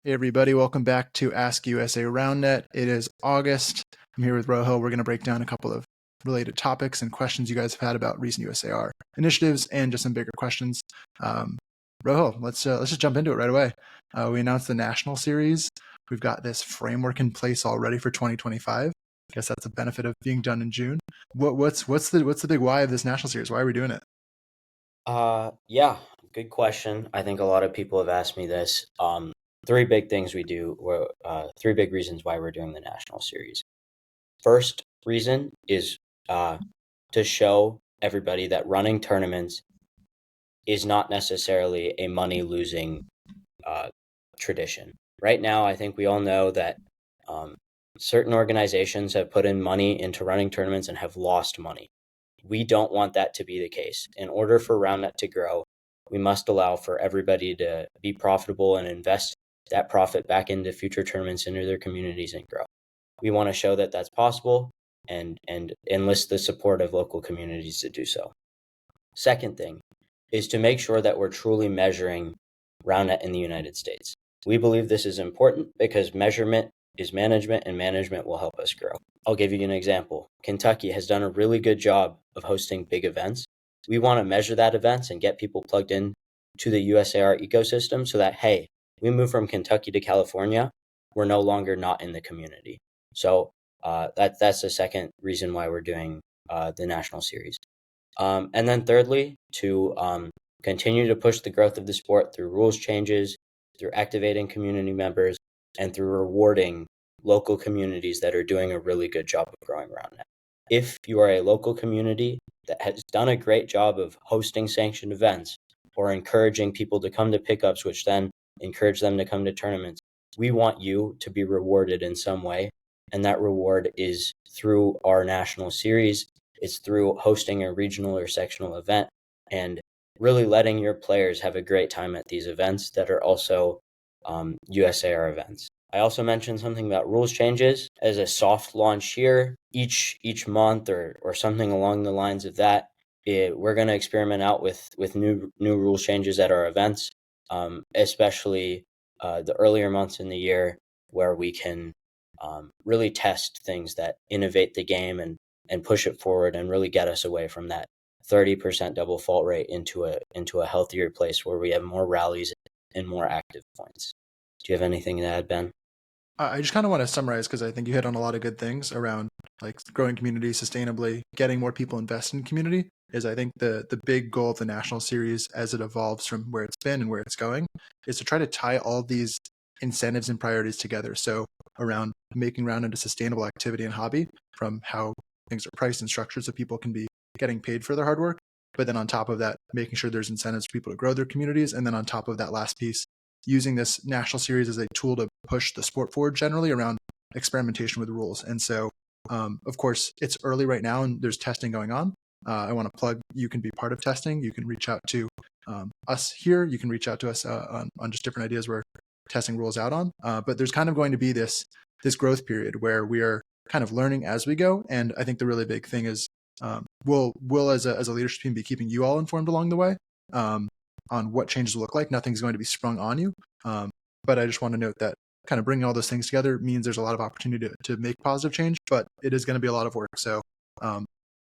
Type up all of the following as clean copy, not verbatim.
Hey everybody, welcome back to Ask USA Roundnet. It is August. I'm here with Rojo. We're going to break down a couple of related topics and questions you guys have had about recent USAR initiatives and just some bigger questions. Rojo, let's just jump into it right away. We announced the national series. We've got this framework in place already for 2025. I guess that's a benefit of being done in June. What's the big why of this national series? Why are we doing it? Yeah, good question. I think a lot of people have asked me this. Three big things we do, or three big reasons why we're doing the national series. First reason is to show everybody that running tournaments is not necessarily a money losing tradition. Right now, I think we all know that certain organizations have put in money into running tournaments and have lost money. We don't want that to be the case. In order for Roundnet to grow, we must allow for everybody to be profitable and invest that profit back into future tournaments, into their communities, and grow. We want to show that that's possible and enlist the support of local communities to do so. Second thing is to make sure that we're truly measuring Roundnet in the United States. We believe this is important because measurement is management, and management will help us grow. I'll give you an example. Kentucky has done a really good job of hosting big events. We want to measure that events and get people plugged in to the USAR ecosystem so that, hey, we move from Kentucky to California, we're no longer not in the community. So that's the second reason why we're doing the national series. And then thirdly, to continue to push the growth of the sport through rules changes, through activating community members, and through rewarding local communities that are doing a really good job of growing Roundnet. If you are a local community that has done a great job of hosting sanctioned events or encouraging people to come to pickups, which then encourage them to come to tournaments, we want you to be rewarded in some way. And that reward is through our national series. It's through hosting a regional or sectional event and really letting your players have a great time at these events that are also USAR events. I also mentioned something about rules changes as a soft launch here each month or something along the lines of that. We're going to experiment out with new rules changes at our events, especially the earlier months in the year where we can really test things that innovate the game and push it forward and really get us away from that 30% double fault rate into a healthier place where we have more rallies and more active points. Do you have anything to add, Ben? I just kind of want to summarize because I think you hit on a lot of good things around like growing community sustainably, getting more people invested in community is I think the big goal of the national series as it evolves from where it's been and where it's going is to try to tie all these incentives and priorities together. So around making Roundnet a sustainable activity and hobby from how things are priced and structured so people can be getting paid for their hard work. But then on top of that, making sure there's incentives for people to grow their communities. And then on top of that last piece, using this national series as a tool to push the sport forward generally around experimentation with rules. And so, of course, it's early right now and there's testing going on. I want to plug, you can be part of testing. You can reach out to us here. You can reach out to us on just different ideas we're testing rules out on. But there's kind of going to be this growth period where we are kind of learning as we go. And I think the really big thing is we'll as a leadership team be keeping you all informed along the way. On what changes will look like. Nothing's going to be sprung on you. But I just want to note that kind of bringing all those things together means there's a lot of opportunity to make positive change, but it is going to be a lot of work. So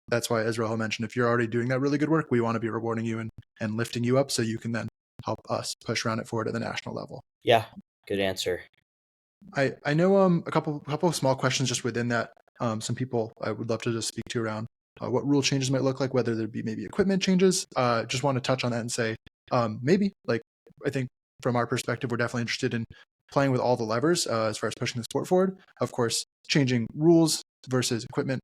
that's why, as Rojo mentioned, if you're already doing that really good work, we want to be rewarding you and lifting you up so you can then help us push Roundnet forward at the national level. Yeah, good answer. I know a couple of small questions just within that. Some people I would love to just speak to around what rule changes might look like, whether there be maybe equipment changes. Just want to touch on that and say maybe like I think from our perspective, we're definitely interested in playing with all the levers as far as pushing the sport forward. Of course, changing rules versus equipment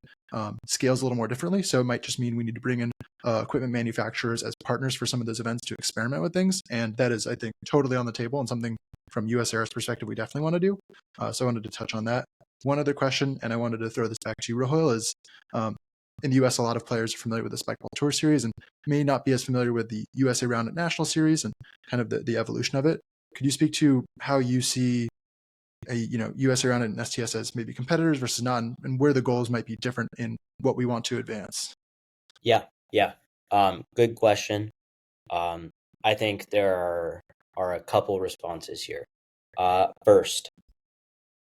scales a little more differently. So it might just mean we need to bring in equipment manufacturers as partners for some of those events to experiment with things. And that is, I think, totally on the table and something from USAR's perspective we definitely want to do. So I wanted to touch on that. One other question, and I wanted to throw this back to you, Rahul, is in the US, a lot of players are familiar with the Spikeball Tour Series and may not be as familiar with the USA Roundnet National Series and kind of the evolution of it. Could you speak to how you see USA Roundnet and STS as maybe competitors versus not, and where the goals might be different in what we want to advance? Yeah. Good question. I think there are a couple responses here. First,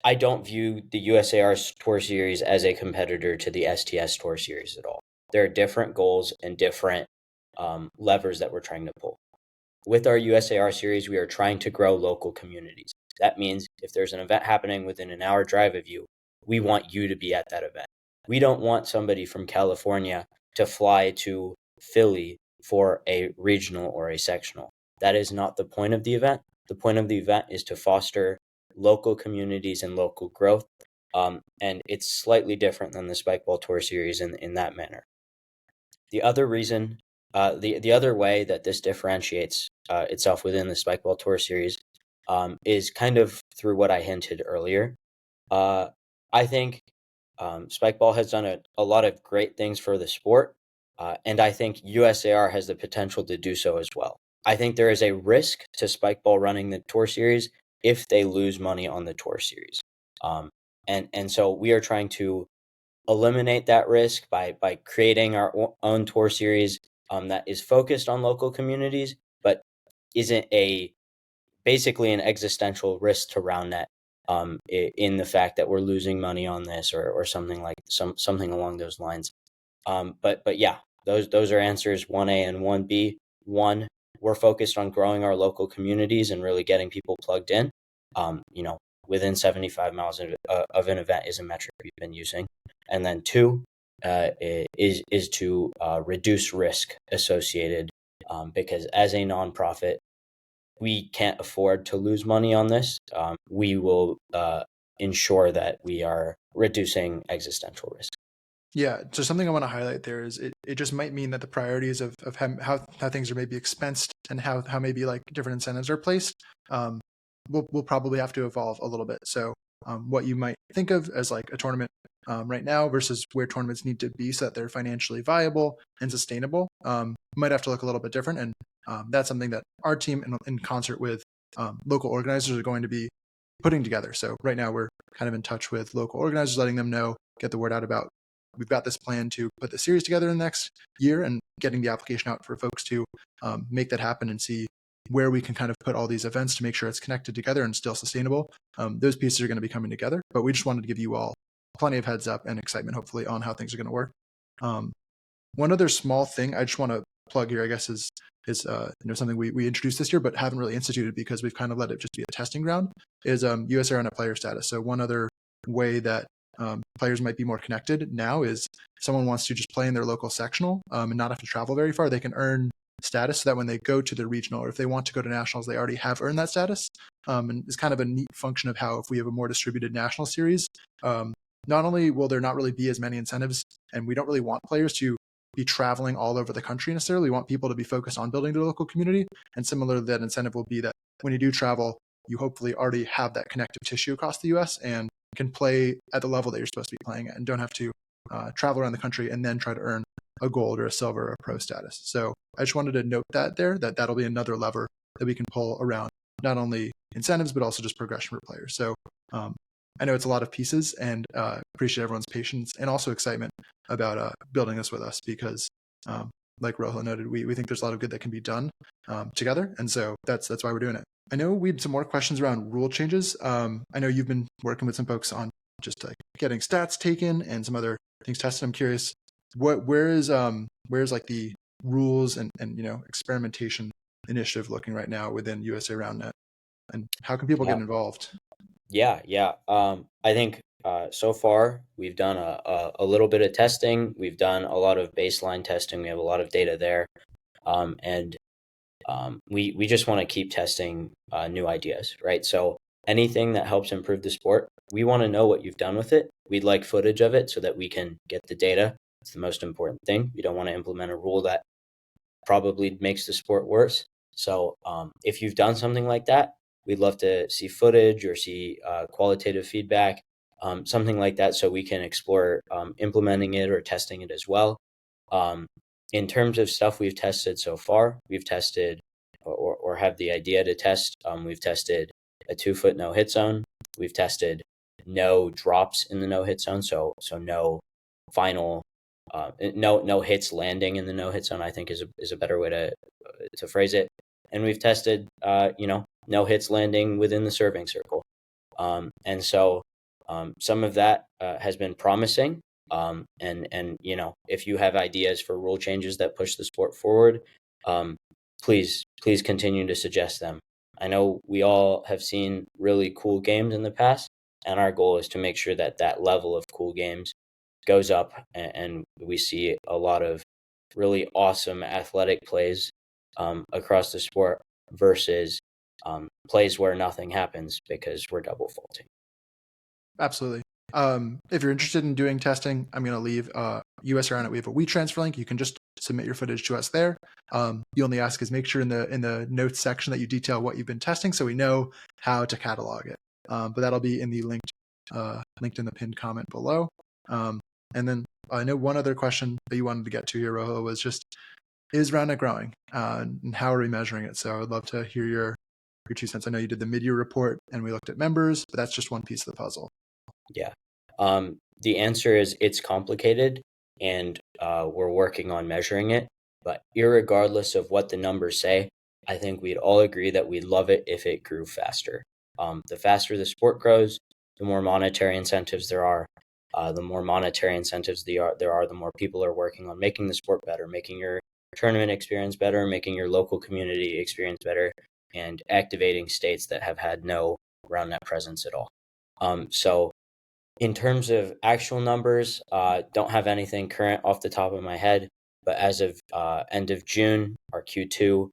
I don't view the USAR Tour Series as a competitor to the STS Tour Series at all. There are different goals and different levers that we're trying to pull. With our USAR series, we are trying to grow local communities. That means if there's an event happening within an hour drive of you, we want you to be at that event. We don't want somebody from California to fly to Philly for a regional or a sectional. That is not the point of the event. The point of the event is to foster local communities and local growth. And it's slightly different than the Spikeball Tour Series in that manner. The other reason, the other way that this differentiates itself within the Spikeball Tour Series is kind of through what I hinted earlier. I think Spikeball has done a lot of great things for the sport, and I think USAR has the potential to do so as well. I think there is a risk to Spikeball running the Tour Series if they lose money on the Tour Series. And so we are trying to eliminate that risk by creating our own tour series that is focused on local communities, but isn't basically an existential risk to Roundnet in the fact that we're losing money on this or something along those lines. But yeah, those are answers 1A and 1B. One, we're focused on growing our local communities and really getting people plugged in. Within 75 miles of an event is a metric we've been using. And then two is to reduce risk associated because as a nonprofit, we can't afford to lose money on this. We will ensure that we are reducing existential risk. Yeah, so something I want to highlight there is it just might mean that the priorities of how things are maybe expensed and how maybe like different incentives are placed will probably have to evolve a little bit. So what you might think of as like a tournament right now versus where tournaments need to be so that they're financially viable and sustainable might have to look a little bit different. And that's something that our team in concert with local organizers are going to be putting together. So right now we're kind of in touch with local organizers, letting them know, get the word out about we've got this plan to put the series together in the next year and getting the application out for folks to make that happen and see where we can kind of put all these events to make sure it's connected together and still sustainable. Those pieces are going to be coming together, but we just wanted to give you all plenty of heads up and excitement, hopefully, on how things are going to work. One other small thing I just want to plug here, I guess, is something we introduced this year but haven't really instituted because we've kind of let it just be a testing ground, is USAR on a player status. So one other way that players might be more connected now is if someone wants to just play in their local sectional and not have to travel very far, they can earn status so that when they go to the regional or if they want to go to nationals, they already have earned that status. And it's kind of a neat function of how if we have a more distributed national series, not only will there not really be as many incentives, and we don't really want players to be traveling all over the country necessarily. We want people to be focused on building their local community. And similar to that incentive will be that when you do travel, you hopefully already have that connective tissue across the US and can play at the level that you're supposed to be playing at and don't have to travel around the country and then try to earn a gold or a silver or a pro status. So I just wanted to note that that'll be another lever that we can pull around not only incentives, but also just progression for players. So I know it's a lot of pieces and appreciate everyone's patience and also excitement about building this with us because like Rojo noted, we think there's a lot of good that can be done together. And so that's why we're doing it. I know we had some more questions around rule changes. I know you've been working with some folks on just like getting stats taken and some other things tested. I'm curious, where's like the rules and experimentation initiative looking right now within USA Roundnet, and how can people get involved? Yeah. I think so far we've done a little bit of testing. We've done a lot of baseline testing. We have a lot of data there, and we just want to keep testing new ideas, right? So anything that helps improve the sport, we want to know what you've done with it. We'd like footage of it so that we can get the data. It's the most important thing. We don't want to implement a rule that probably makes the sport worse. So if you've done something like that, we'd love to see footage or see qualitative feedback, something like that, so we can explore implementing it or testing it as well. In terms of stuff we've tested so far, we've tested or have the idea to test, we've tested a 2-foot no hit zone. We've tested no drops in the no hit zone. So no final, no hits landing in the no hit zone, I think is a better way to phrase it. And we've tested, no hits landing within the serving circle. And so some of that has been promising. And if you have ideas for rule changes that push the sport forward, please continue to suggest them. I know we all have seen really cool games in the past, and our goal is to make sure that that level of cool games goes up, and we see a lot of really awesome athletic plays across the sport versus plays where nothing happens because we're double faulting. Absolutely. If you're interested in doing testing, I'm going to leave USAR on it. We have a WeTransfer link. You can just submit your footage to us there. The only ask is make sure in the notes section that you detail what you've been testing so we know how to catalog it. But that'll be in the linked in the pinned comment below. And then I know one other question that you wanted to get to here, Rojo, was just, is Roundnet growing? And how are we measuring it? So I would love to hear your 2 cents. I know you did the mid-year report and we looked at members, but that's just one piece of the puzzle. Yeah. The answer is it's complicated, and we're working on measuring it. But irregardless of what the numbers say, I think we'd all agree that we'd love it if it grew faster. The faster the sport grows, the more monetary incentives there are. The more monetary incentives there are, the more people are working on making the sport better, making your tournament experience better, making your local community experience better, and activating states that have had no Roundnet presence at all. So in terms of actual numbers, don't have anything current off the top of my head, but as of end of June, our Q2,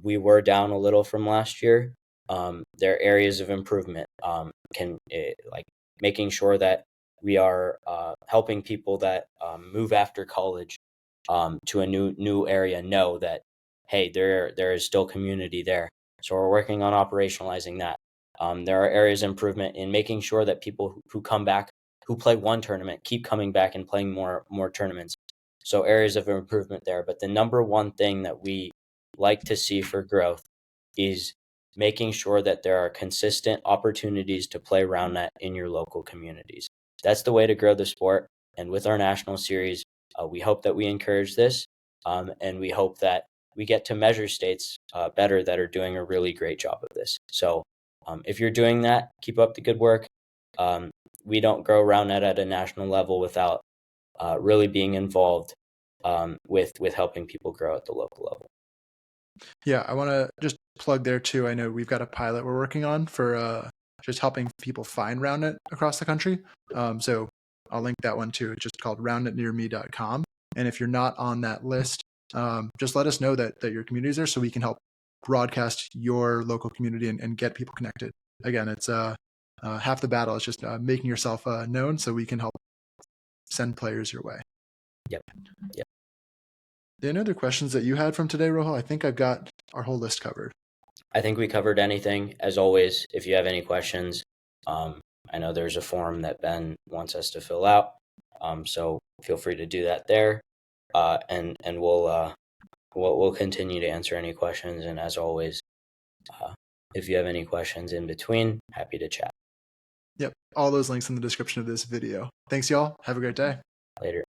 we were down a little from last year. There are areas of improvement, like making sure that we are helping people that move after college to a new area know that, hey, there is still community there. So we're working on operationalizing that. There are areas of improvement in making sure that people who come back, who play one tournament, keep coming back and playing more tournaments. So areas of improvement there. But the number one thing that we like to see for growth is making sure that there are consistent opportunities to play Roundnet in your local communities. That's the way to grow the sport. And with our national series, we hope that we encourage this, and we hope that we get to measure states better that are doing a really great job of this. So if you're doing that, keep up the good work. We don't grow Roundnet at a national level without really being involved with helping people grow at the local level. Yeah, I want to just plug there too. I know we've got a pilot we're working on for just helping people find Roundnet across the country. So I'll link that one too. It's just called roundnetnearme.com. And if you're not on that list, just let us know that your community is there so we can help broadcast your local community and get people connected. Again, it's half the battle is just making yourself known so we can help send players your way. Yep. Any other questions that you had from today, Rojo? I think I've got our whole list covered. I think we covered anything. As always, if you have any questions, I know there's a form that Ben wants us to fill out, so feel free to do that there, and we'll continue to answer any questions. And as always, if you have any questions in between, happy to chat. Yep, all those links in the description of this video. Thanks, y'all. Have a great day. Later.